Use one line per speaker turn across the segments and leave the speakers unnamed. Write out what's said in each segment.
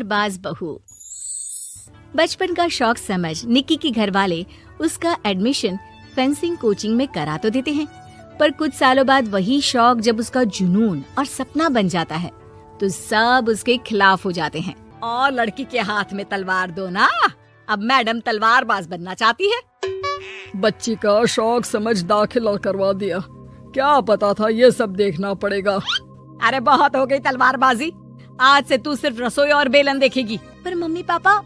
तलवारबाज बहू। बचपन का शौक समझ निक्की के घर वाले उसका एडमिशन फेंसिंग कोचिंग में करा तो देते हैं, पर कुछ सालों बाद वही शौक जब उसका जुनून और सपना बन जाता है तो सब उसके खिलाफ हो जाते हैं। और लड़की के हाथ में तलवार दो ना, अब मैडम तलवारबाज बनना चाहती है।
बच्ची का शौक समझ दाखिला करवा दिया, क्या पता था ये सब देखना पड़ेगा।
अरे बहुत हो गई तलवारबाजी, आज से तू सिर्फ रसोई और बेलन देखेगी। पर मम्मी पापा,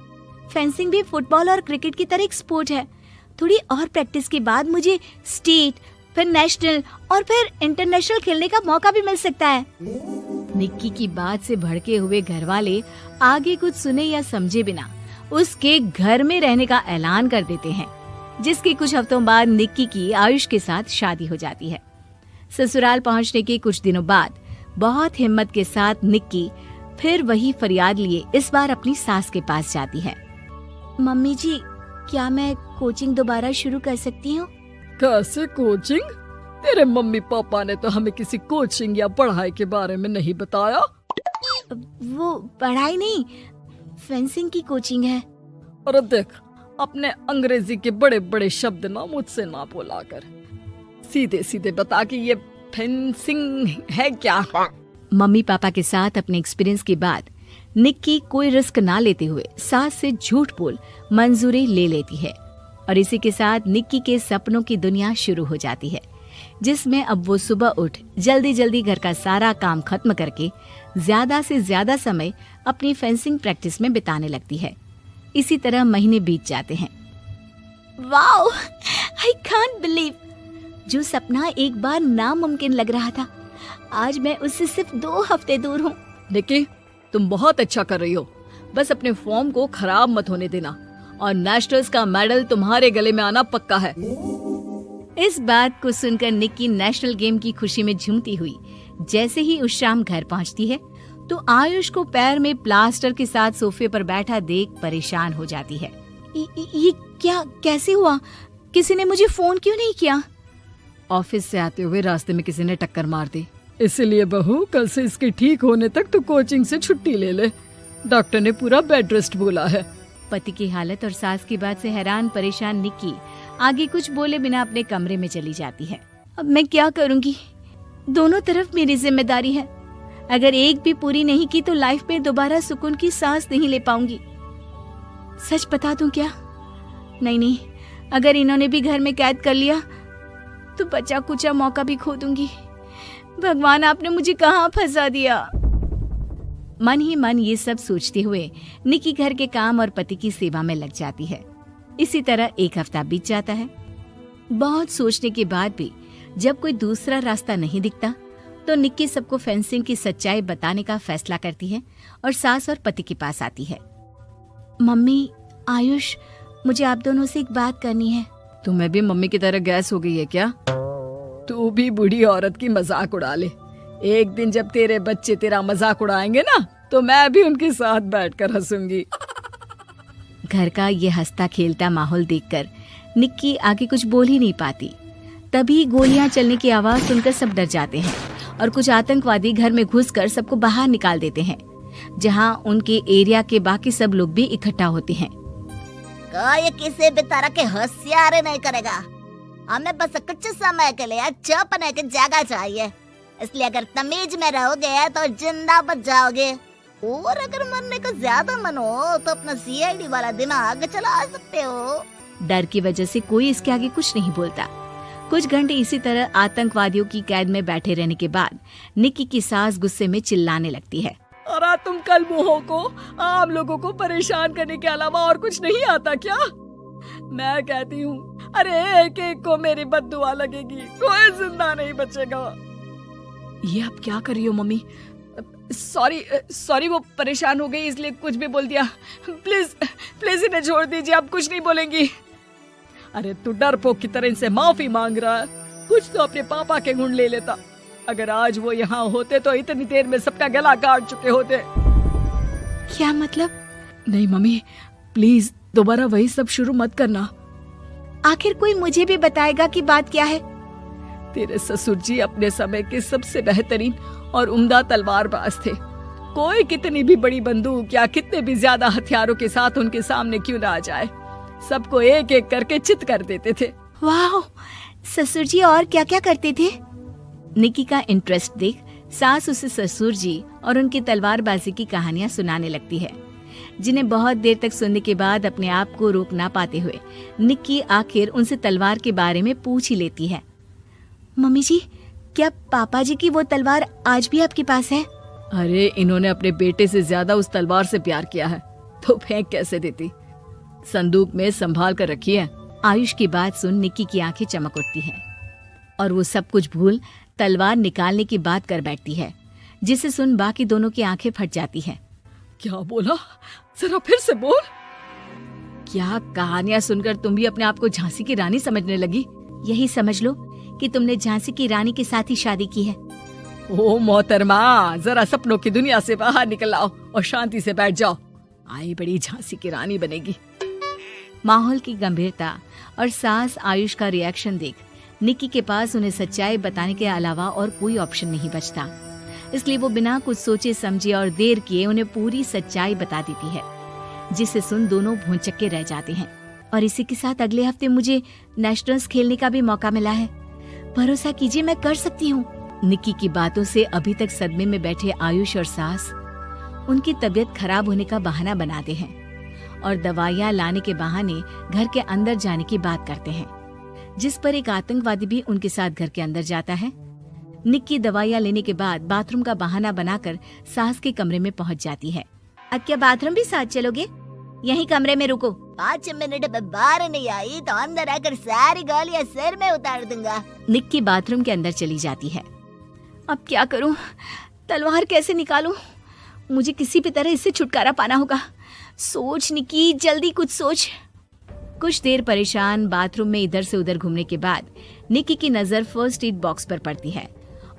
फेंसिंग भी फुटबॉल और क्रिकेट की तरह एक स्पोर्ट है। थोड़ी और प्रैक्टिस के बाद मुझे स्टेट, फिर नेशनल और फिर इंटरनेशनल खेलने का मौका भी मिल सकता है। निक्की की बात से भड़के हुए घर वाले आगे कुछ सुने या समझे बिना उसके घर में रहने का ऐलान कर देते हैं, जिसके कुछ हफ्तों बाद निक्की की आयुष के साथ शादी हो जाती है। ससुराल पहुंचने के कुछ दिनों बाद बहुत हिम्मत के साथ निक्की फिर वही फरियाद लिए इस बार अपनी सास के पास जाती है। मम्मी जी, क्या मैं कोचिंग दोबारा शुरू कर सकती हूँ?
कैसे कोचिंग? तेरे मम्मी पापा ने तो हमें किसी कोचिंग या पढ़ाई के बारे में नहीं बताया।
वो पढ़ाई नहीं, फेंसिंग की कोचिंग है।
अरे देख, अपने अंग्रेजी के बड़े बड़े शब्द ना मुझसे ना बोला कर, सीधे सीधे बता कि ये फेंसिंग है क्या।
मम्मी पापा के साथ अपने एक्सपीरियंस के बाद निक्की कोई रिस्क ना लेते हुए सास से झूठ बोल मंजूरी ले लेती है और इसी के साथ निक्की के सपनों की दुनिया शुरू हो जाती है, जिसमें अब वो सुबह उठ जल्दी जल्दी घर का सारा काम खत्म करके ज्यादा से ज्यादा समय अपनी फेंसिंग प्रैक्टिस में बिताने लगती है। इसी तरह महीने बीत जाते हैं। वाओ, आई कांट बिलीव, जो सपना एक बार नामुमकिन लग रहा था, आज मैं उससे सिर्फ 2 हफ्ते दूर हूँ।
निक्की, तुम बहुत अच्छा कर रही हो, बस अपने फॉर्म को खराब मत होने देना और नेशनल्स का मेडल तुम्हारे गले में आना पक्का है।
इस बात को सुनकर निक्की नेशनल गेम की खुशी में झूमती हुई जैसे ही उस शाम घर पहुंचती है तो आयुष को पैर में प्लास्टर के साथ सोफे पर बैठा देख परेशान हो जाती है। ये क्या, कैसे हुआ? किसी ने मुझे फोन क्यों नहीं किया?
ऑफिस से आते हुए रास्ते में किसी ने टक्कर मार दी, इसलिए बहू कल से इसके ठीक होने तक तो कोचिंग से छुट्टी ले ले, डॉक्टर ने पूरा बेड रेस्ट बोला है।
पति की हालत और सास की बात से हैरान परेशान निक्की आगे कुछ बोले बिना अपने कमरे में चली जाती है। अब मैं क्या करूंगी? दोनों तरफ मेरी जिम्मेदारी है, अगर एक भी पूरी नहीं की तो लाइफ में दोबारा सुकून की सांस नहीं ले पाऊंगी। सच बता दूं क्या? नहीं, अगर इन्होंने भी घर में कैद कर लिया तो बचा कुचा मौका भी खो दूंगी। भगवान, आपने मुझे कहाँ फंसा दिया। मन ही मन ये सब सोचते हुए निक्की घर के काम और पति की सेवा में लग जाती है। इसी तरह 1 हफ्ता बीत जाता है। बहुत सोचने के बाद भी जब कोई दूसरा रास्ता नहीं दिखता तो निक्की सबको फेंसिंग की सच्चाई बताने का फैसला करती है और सास और पति के पास आती है। मम्मी, आयुष, मुझे आप दोनों से एक बात करनी है।
तुम्हें भी मम्मी की तरह गैस हो गई है क्या? तू भी बूढ़ी औरत की मजाक उड़ा ले। एक दिन जब तेरे बच्चे तेरा मजाक उड़ाएंगे ना तो मैं भी उनके साथ बैठकर हंसूंगी।
घर का ये हंसता खेलता माहौल देखकर निक्की आगे कुछ बोल ही नहीं पाती। तभी गोलियां चलने की आवाज सुनकर सब डर जाते हैं और कुछ आतंकवादी घर में घुसकर सबको बाहर निकाल देते हैं, जहां उनके एरिया के बाकी सब लोग भी इकट्ठा होते हैं।
कोई किसी भी तरह के होशियारी नहीं करेगा, हमें बस कुछ समय के लिए चुप रहने की जगह चाहिए, इसलिए अगर तमीज में रहोगे तो जिंदा बच जाओगे, और अगर मरने का ज्यादा मन हो तो अपना सीआईडी वाला दिमाग चला सकते हो।
डर की वजह से कोई इसके आगे कुछ नहीं बोलता। कुछ घंटे इसी तरह आतंकवादियों की कैद में बैठे रहने के बाद निक्की की सास गुस्से में चिल्लाने लगती है।
अरे तुम कल मुंहों को आम लोगों को परेशान करने के अलावा और कुछ नहीं आता क्या? मैं कहती हूँ, अरे एक एक को मेरी बद्दुआ लगेगी, कोई जिंदा नहीं बचेगा। ये आप क्या कर रही हो मम्मी? सॉरी, वो परेशान हो गई इसलिए कुछ भी बोल दिया। प्लीज इन्हें छोड़ दीजिए, आप कुछ नहीं बोलेंगी। अरे तू डरपोक की तरह इनसे माफी मांग रहा है, कुछ तो अपने पापा के गुण ले लेता। अगर आज वो यहाँ होते तो इतनी देर में सबका गला काट चुके होते।
क्या मतलब?
नहीं मम्मी, प्लीज दोबारा वही सब शुरू मत करना।
आखिर कोई मुझे भी बताएगा कि बात क्या है।
तेरे ससुर जी अपने समय के सबसे बेहतरीन और उम्दा तलवारबाज थे। कोई कितनी भी बड़ी बंदूक या कितने भी ज्यादा हथियारों के साथ उनके सामने क्यों ना आ जाए, सबको एक एक करके चित कर देते थे।
वाह, ससुर जी और क्या क्या करते थे? निक्की का इंटरेस्ट देख सास उसे ससुर जी और उनकी तलवारबाजी की कहानियां सुनाने लगती है, जिन्हें बहुत देर तक सुनने के बाद अपने आप को रोक ना पाते हुए निक्की आखिर उनसे तलवार के बारे में पूछ ही लेती है। मम्मी जी, क्या पापा जी की वो तलवार आज भी आपके पास है?
अरे इन्होंने अपने बेटे से ज्यादा उस तलवार से प्यार किया है तो फेंक कैसे देती, संदूक में संभाल कर रखी है।
आयुष की बात सुन निक्की की आंखें चमक उठती हैं और वो सब कुछ भूल तलवार निकालने की बात कर बैठती है, जिसे सुन बाकी दोनों की आंखें फट जाती हैं।
क्या बोला, जरा फिर से बोल।
क्या कहानियां सुनकर तुम भी अपने आप को झांसी की रानी समझने लगी? यही समझ लो कि तुमने झांसी की रानी के साथ ही शादी की है।
ओ मोहतरमा, जरा सपनों की दुनिया से बाहर निकल आओ और शांति से बैठ जाओ, आई बड़ी झांसी की रानी बनेगी।
माहौल की गंभीरता और सास आयुष का रिएक्शन देख निक्की के पास उन्हें सच्चाई बताने के अलावा और कोई ऑप्शन नहीं बचता, इसलिए वो बिना कुछ सोचे समझे और देर किए उन्हें पूरी सच्चाई बता देती है, जिसे सुन दोनों भौंचक्के रह जाते हैं। और इसी के साथ अगले हफ्ते मुझे नेशनल्स खेलने का भी मौका मिला है, भरोसा कीजिए मैं कर सकती हूँ। निक्की की बातों से अभी तक सदमे में बैठे आयुष और सास उनकी तबीयत खराब होने का बहाना बनाते हैं और दवाइयाँ लाने के बहाने घर के अंदर जाने की बात करते हैं, जिस पर एक आतंकवादी भी उनके साथ घर के अंदर जाता है। निक्की दवाइयाँ लेने के बाद बाथरूम का बहाना बनाकर सास के कमरे में पहुंच जाती है। अब क्या बाथरूम भी साथ चलोगे? यहीं कमरे में रुको।
5 मिनट में बाहर नहीं आई तो अंदर आकर सारी गालियां सिर में उतार दूंगा।
निक्की बाथरूम के अंदर चली जाती है। अब क्या करूं? तलवार कैसे निकालूं? मुझे किसी भी तरह इससे छुटकारा पाना होगा। सोच निक्की, जल्दी कुछ सोच। कुछ देर परेशान बाथरूम में इधर से उधर घूमने के बाद निक्की की नजर फर्स्ट एड बॉक्स पर पड़ती है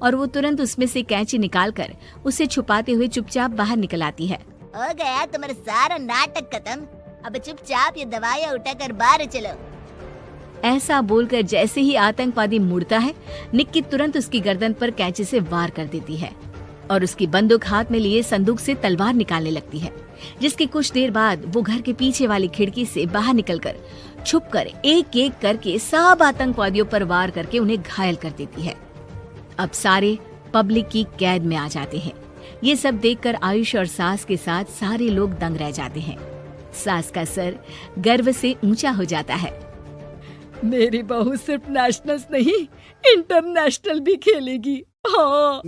और वो तुरंत उसमें से कैंची निकालकर उसे छुपाते हुए चुपचाप बाहर निकल आती है।
हो गया तुम्हारा सारा नाटक खत्म, अब चुपचाप ये दवाइयाँ उठाकर बाहर चलो।
ऐसा बोलकर जैसे ही आतंकवादी मुड़ता है, निक्की तुरंत उसकी गर्दन पर कैंची से वार कर देती है और उसकी बंदूक हाथ में लिए संदूक से तलवार निकालने लगती है, जिसके कुछ देर बाद वो घर के पीछे वाली खिड़की से बाहर निकलकर छुपकर एक एक करके सब आतंकवादियों पर वार करके उन्हें घायल कर देती है। अब सारे पब्लिक की कैद में आ जाते हैं। ये सब देखकर आयुष और सास के साथ सारे लोग दंग रह जाते हैं। सास का सर गर्व से ऊंचा हो जाता है।
मेरी बहू सिर्फ नेशनल्स नहीं, इंटरनेशनल भी खेलेगी। हाँ।